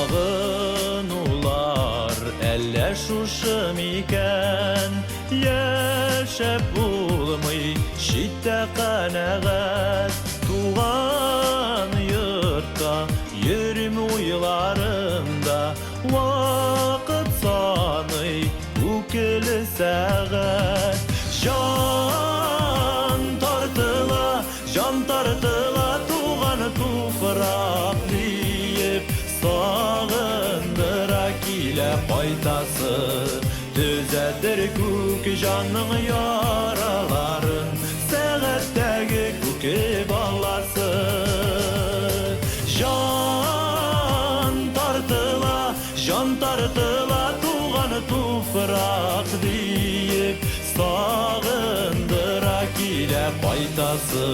Сағынулар әллә шушы микән, яшәп булмый читтә канәгать. Туган йортта йөрим уйларымда, вакыт саный үкеле сәгать. Жан тартыла туган туфрак диеп, сагындыра килә кайтасы. Төзәтер күк жанның яраларын, сәгатьтәге күке баласы. Жан тартыла туган туфрак диеп, сагындыра килә кайтасы.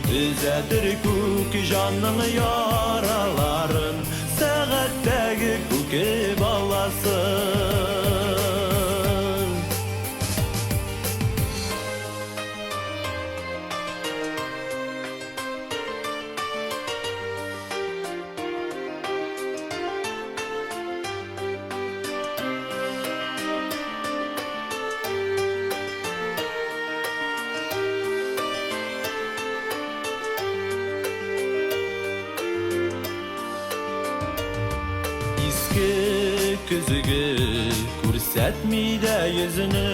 Төзәтер күк жанның яраларын, сәгатьтәге күке баласы. Күзігі күрсәтмейді yüzіні,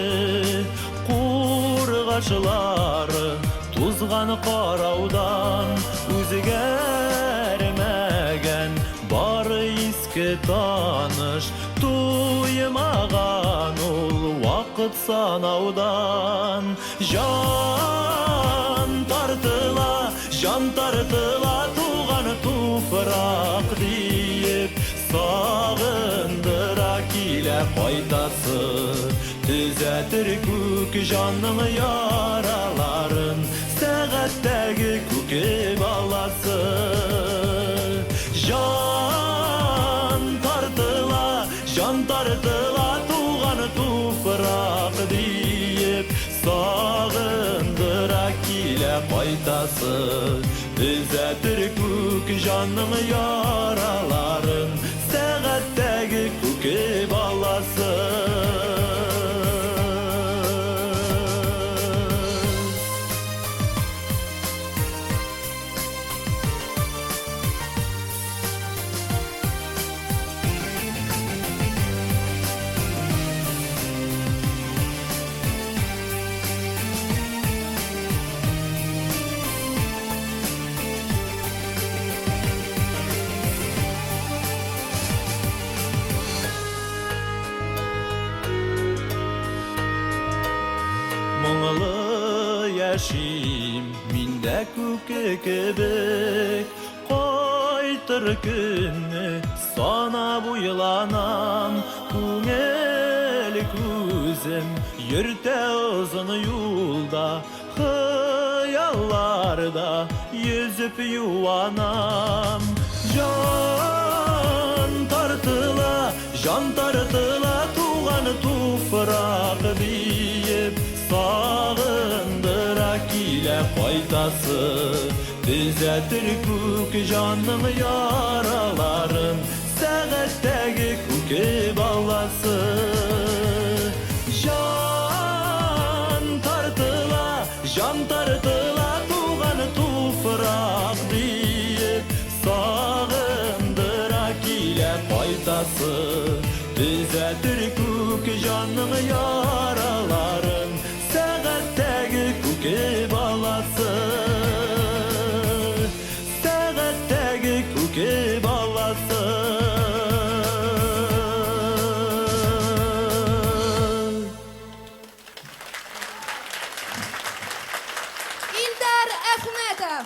қорғашылары тузған қараудан. Үзгәрмәгән бары иске таныш, туймаган ул вакыт санаудан. Жан тартыла туган туфрак диеп, сагындыра килә кайтасы. Төзәтер күк жанның яраларын, сәгатьтәге күке баласы. Жан тартыла туган туфрак диеп, сагындыра килә кайтасы. Төзәтер күк жанның яраларын, сәгатьтәге күке баласы. Моңлы яшим миндә күке кебек, кайтыр көнне санап уйланам. Күңел күзем йөртә озын юлда, хыялларда йөзеп юанам. Жан тартыла туган туфрак диеп, сагындыра килә кайтасы. Төзәтер күк жанның яраларын, сәгатьтәге күке баласы. Жан тартыла туган туфрак диеп, сагындыра килә кайтасы. Төзәтер күк жанның яраларын, сәгатьтәге күке баласы. Сәгатьтәге күке баласы. Илдар Әхмәтов.